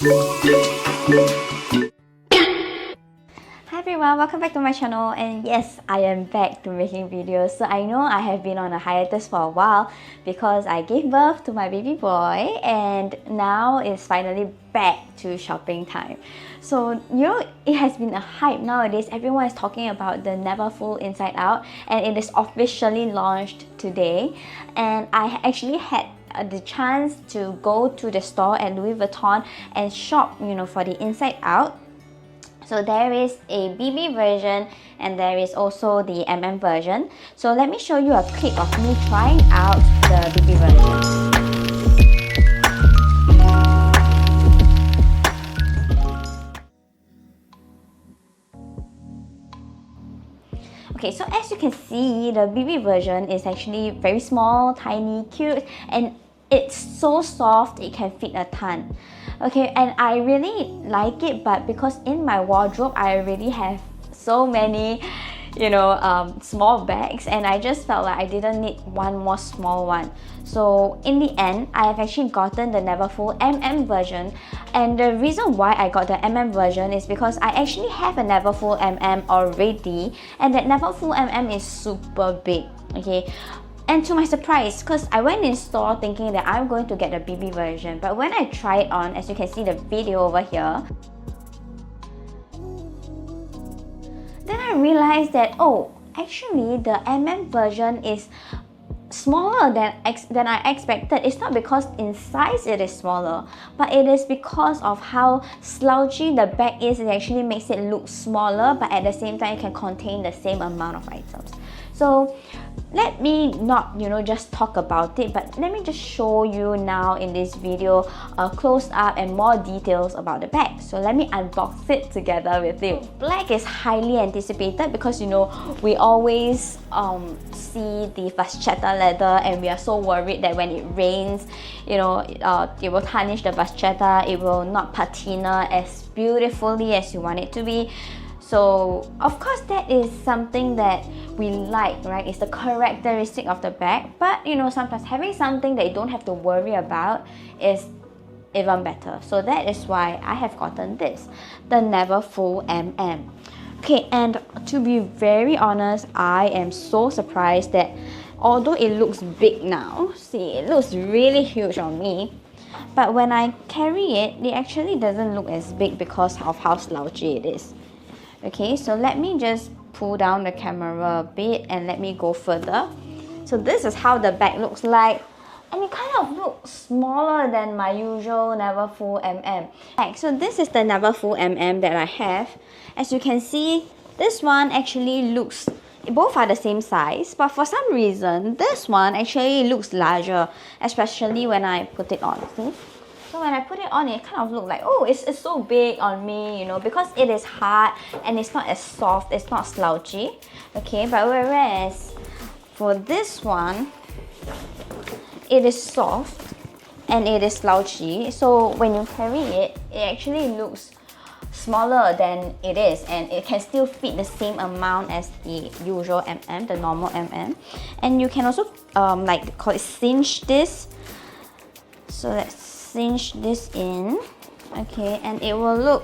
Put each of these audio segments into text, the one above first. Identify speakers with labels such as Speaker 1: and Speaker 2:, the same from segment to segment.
Speaker 1: Hi everyone, welcome back to my channel, and yes, I am back to making videos. So I know I have been on a hiatus for a while because I gave birth to my baby boy, and now it's finally back to shopping time. So you know, it has been a hype nowadays. Everyone is talking about the Neverfull Inside out, and it is officially launched today. And I actually had the chance to go to the store at Louis Vuitton and shop, for the Inside Out. So there is a BB version and there is also the MM version. So let me show you a clip of me trying out the BB version. Okay, so as you can see, the BB version is actually very small, tiny, cute, and it's so soft it can fit a ton. Okay, and I really like it, but because in my wardrobe I already have so many small bags, and I just felt like I didn't need one more small one. So in the end, I have actually gotten the Neverfull MM version, and the reason why I got the MM version is because I actually have a Neverfull MM already, and that Neverfull MM is super big. Okay, and to my surprise, because I went in store thinking that I'm going to get the BB version, but when I tried it on, as you can see the video over here, then I realized that, oh, actually the MM version is smaller than I expected. It's not because in size it is smaller, but it is because of how slouchy the bag is. It actually makes it look smaller, but at the same time it can contain the same amount of items. So let me not just talk about it, but let me just show you now in this video a close up and more details about the bag. So let me unbox it together with you. Black is highly anticipated because we always see the vachetta leather, and we are so worried that when it rains, it will tarnish the vachetta, it will not patina as beautifully as you want it to be. So of course that is something that we like, right? It's the characteristic of the bag, but sometimes having something that you don't have to worry about is even better. So that is why I have gotten this, the Neverfull MM. Okay, and to be very honest, I am so surprised that although it looks big now, see, it looks really huge on me, but when I carry it, it actually doesn't look as big because of how slouchy it is. Okay, so let me just pull down the camera a bit and let me go further. So this is how the bag looks like, and it kind of looks smaller than my usual Neverfull MM. So this is the Neverfull MM that I have. As you can see, this one actually looks, both are the same size, but for some reason this one actually looks larger, especially when I put it on. See? So when I put it on, it kind of looked like, oh, it's so big on me, because it is hard and it's not as soft, it's not slouchy. Okay, but whereas for this one, it is soft and it is slouchy. So when you carry it, it actually looks smaller than it is, and it can still fit the same amount as the usual MM, the normal MM. And you can also call it cinch this. So let's cinch this in, okay, and it will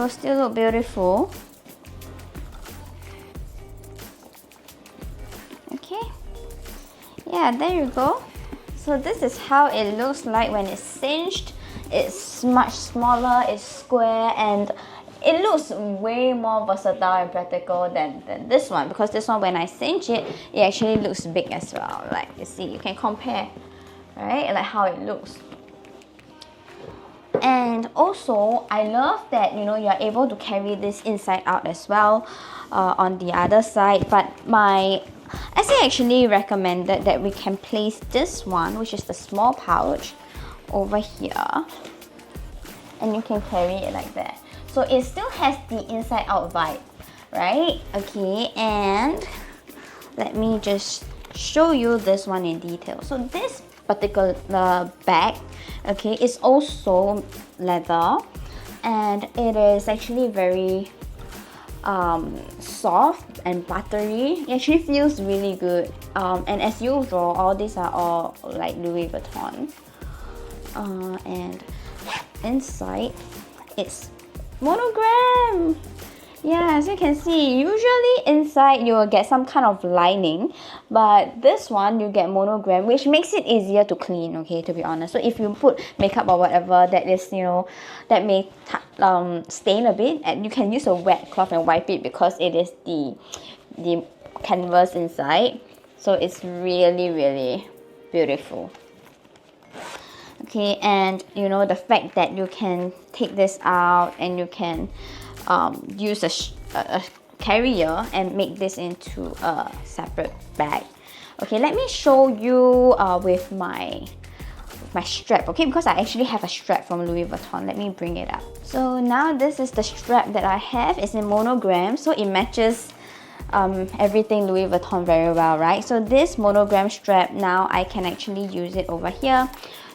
Speaker 1: still look beautiful. Okay, yeah, there you go. So this is how it looks like when it's cinched. It's much smaller, it's square, and it looks way more versatile and practical than this one, because this one, when I cinch it, it actually looks big as well. Like, you see, you can compare, right, like how it looks. And also I love that you're able to carry this inside out as well on the other side, but my essay actually recommended that we can place this one, which is the small pouch, over here, and you can carry it like that. So it still has the inside out vibe, right? Okay, and let me just show you this one in detail. So this particular bag, okay, is also leather, and it is actually very soft and buttery. It actually feels really good, and as usual, all these are all like Louis Vuitton, and inside, it's monogram. Yeah, as you can see, usually inside you will get some kind of lining, but this one you get monogram, which makes it easier to clean, okay, to be honest. So if you put makeup or whatever that is, you know, that may stain a bit, and you can use a wet cloth and wipe it because it is the canvas inside. So it's really, really beautiful. Okay, and you know, the fact that you can take this out and you can use a carrier and make this into a separate bag. Okay, let me show you with my strap, okay, because I actually have a strap from Louis Vuitton. Let me bring it up. So now this is the strap that I have. It's in monogram, so it matches everything Louis Vuitton very well, right? So this monogram strap, now I can actually use it over here.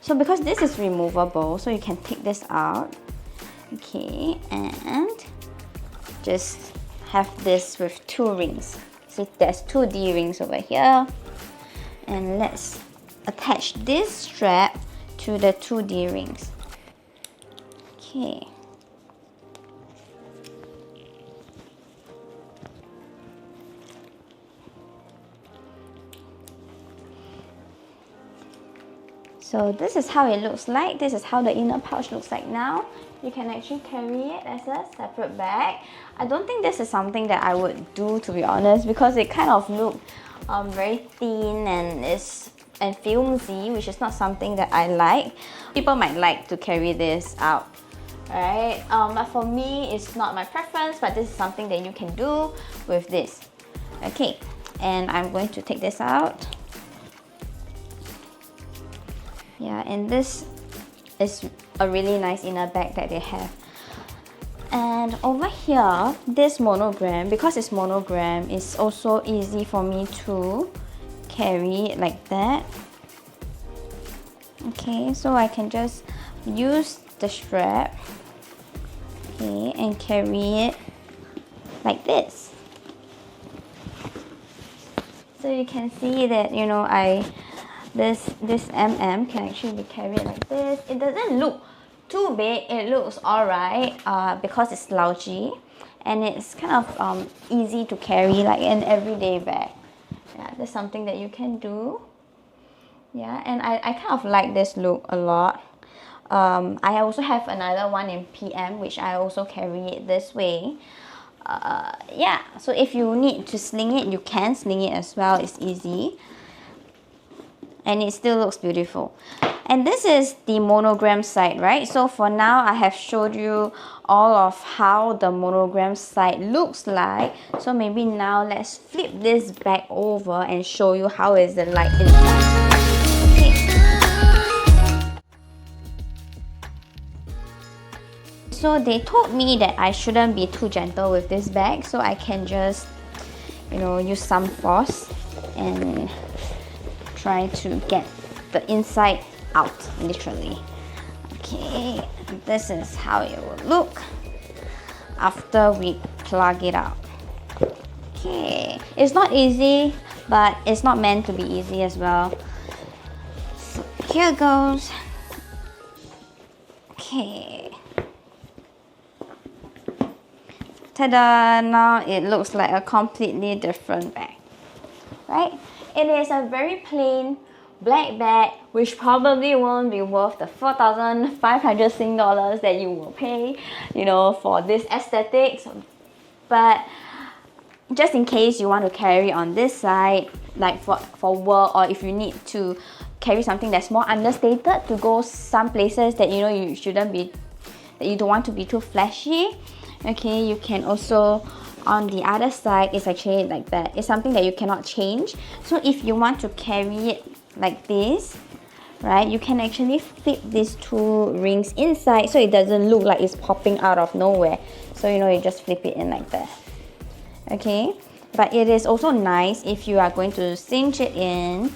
Speaker 1: So because this is removable, so you can take this out, okay, and just have this with 2 rings. See, there's 2 D rings over here, and let's attach this strap to the 2 D rings. Okay. So this is how it looks like. This is how the inner pouch looks like now. You can actually carry it as a separate bag. I don't think this is something that I would do, to be honest, because it kind of looked very thin and filmy, which is not something that I like. People might like to carry this out, right? But for me, it's not my preference, but this is something that you can do with this. Okay, and I'm going to take this out. Yeah, and this is a really nice inner bag that they have. And over here, this monogram, because it's monogram, it's also easy for me to carry it like that. Okay, so I can just use the strap, okay, and carry it like this. So you can see that, you know, this can actually be carried like this. It doesn't look too big, it looks alright because it's slouchy, and it's kind of easy to carry, like an everyday bag. Yeah, that's something that you can do. Yeah, and I kind of like this look a lot. I also have another one in PM, which I also carry it this way. Yeah, so if you need to sling it, you can sling it as well. It's easy, and it still looks beautiful. And this is the monogram side, right? So for now, I have showed you all of how the monogram side looks like. So maybe now let's flip this back over and show you how is it like inside. Okay. So they told me that I shouldn't be too gentle with this bag, so I can just, you know, use some force and try to get the inside out, literally. Okay, this is how it will look after we plug it out. Okay, it's not easy, but it's not meant to be easy as well. So here goes. Okay. Ta-da! Now it looks like a completely different bag, right? It is a very plain black bag, which probably won't be worth the 4,500 Sing dollars that you will pay, you know, for this aesthetics. But just in case you want to carry on this side, like for work, or if you need to carry something that's more understated to go some places that you know you shouldn't be, that you don't want to be too flashy, okay, you can also, on the other side, it's actually like that. It's something that you cannot change. So if you want to carry it like this, right, you can actually flip these 2 rings inside so it doesn't look like it's popping out of nowhere. So you know, you just flip it in like that. Okay, but it is also nice if you are going to cinch it in.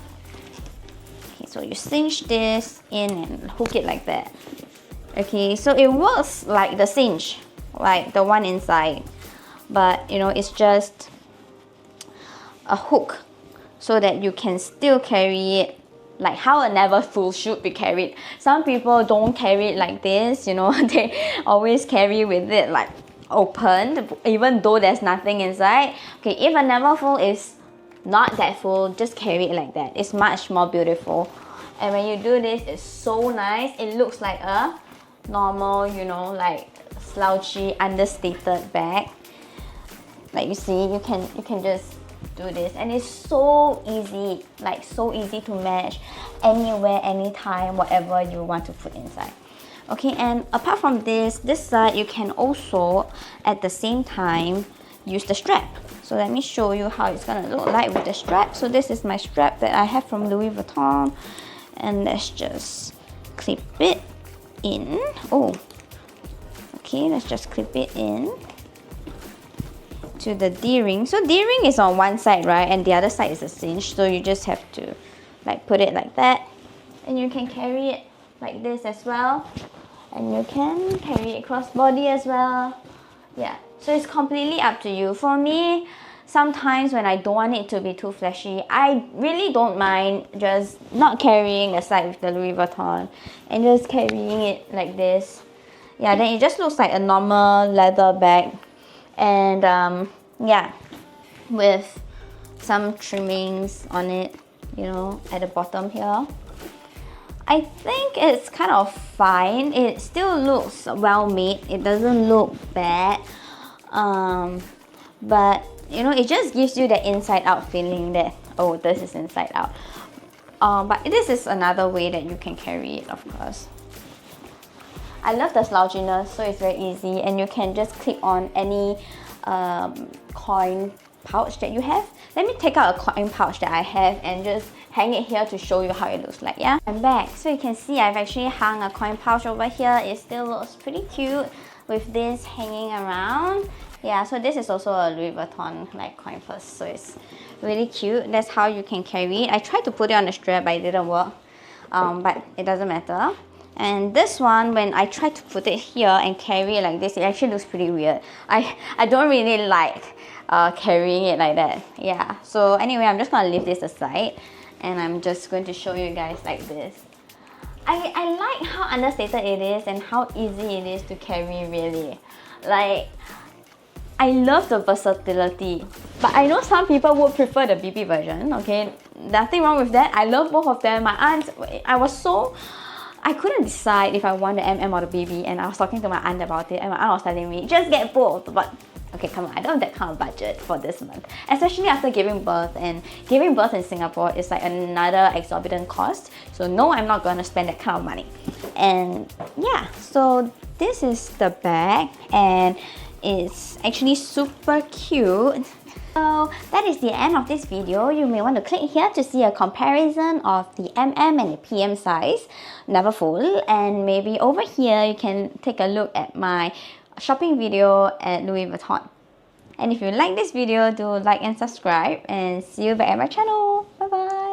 Speaker 1: Okay, so you cinch this in and hook it like that. Okay, so it works like the cinch, like the one inside, but you know, it's just a hook so that you can still carry it like how a Neverfull should be carried. Some people don't carry it like this, you know, they always carry with it like opened, even though there's nothing inside. Okay, if a Neverfull is not that full, just carry it like that. It's much more beautiful. And when you do this, it's so nice. It looks like a normal, you know, like slouchy, understated bag. Like you see, you can just do this, and it's so easy, like so easy to manage anywhere, anytime, whatever you want to put inside. Okay, and apart from this side, you can also at the same time use the strap. So let me show you how it's gonna look like with the strap. So this is my strap that I have from Louis Vuitton, and let's just clip it in. Oh, okay, let's just clip it in to the D-ring. So D-ring is on one side, right, and the other side is a cinch, so you just have to like put it like that, and you can carry it like this as well, and you can carry it cross body as well. Yeah, so it's completely up to you. For me, sometimes when I don't want it to be too flashy, I really don't mind just not carrying aside with the Louis Vuitton and just carrying it like this. Yeah, then it just looks like a normal leather bag. And yeah, with some trimmings on it, you know, at the bottom here. I think it's kind of fine. It still looks well made. It doesn't look bad. But you know, it just gives you the inside out feeling that, oh, this is inside out. But this is another way that you can carry it, of course. I love the slouchiness, so it's very easy, and you can just clip on any coin pouch that you have. Let me take out a coin pouch that I have and just hang it here to show you how it looks like. Yeah, I'm back. So you can see I've actually hung a coin pouch over here. It still looks pretty cute with this hanging around. Yeah, so this is also a Louis Vuitton like coin purse, so it's really cute. That's how you can carry it. I tried to put it on the strap, but it didn't work. But it doesn't matter. And this one, when I try to put it here and carry it like this, it actually looks pretty weird. I don't really like carrying it like that. Yeah, so anyway, I'm just gonna leave this aside, and I'm just going to show you guys like this. I like how understated it is and how easy it is to carry, really. Like, I love the versatility, but I know some people would prefer the BB version, okay? Nothing wrong with that. I love both of them. My aunt, I couldn't decide if I want the MM or the BB, and I was talking to my aunt about it, and my aunt was telling me, just get both. But okay, come on, I don't have that kind of budget for this month, especially after giving birth, and giving birth in Singapore is like another exorbitant cost. So no, I'm not gonna spend that kind of money. And yeah, so this is the bag, and it's actually super cute. So that is the end of this video. You may want to click here to see a comparison of the MM and the PM size, Neverfull, and maybe over here you can take a look at my shopping video at Louis Vuitton. And if you like this video, do like and subscribe, and see you back at my channel. Bye bye.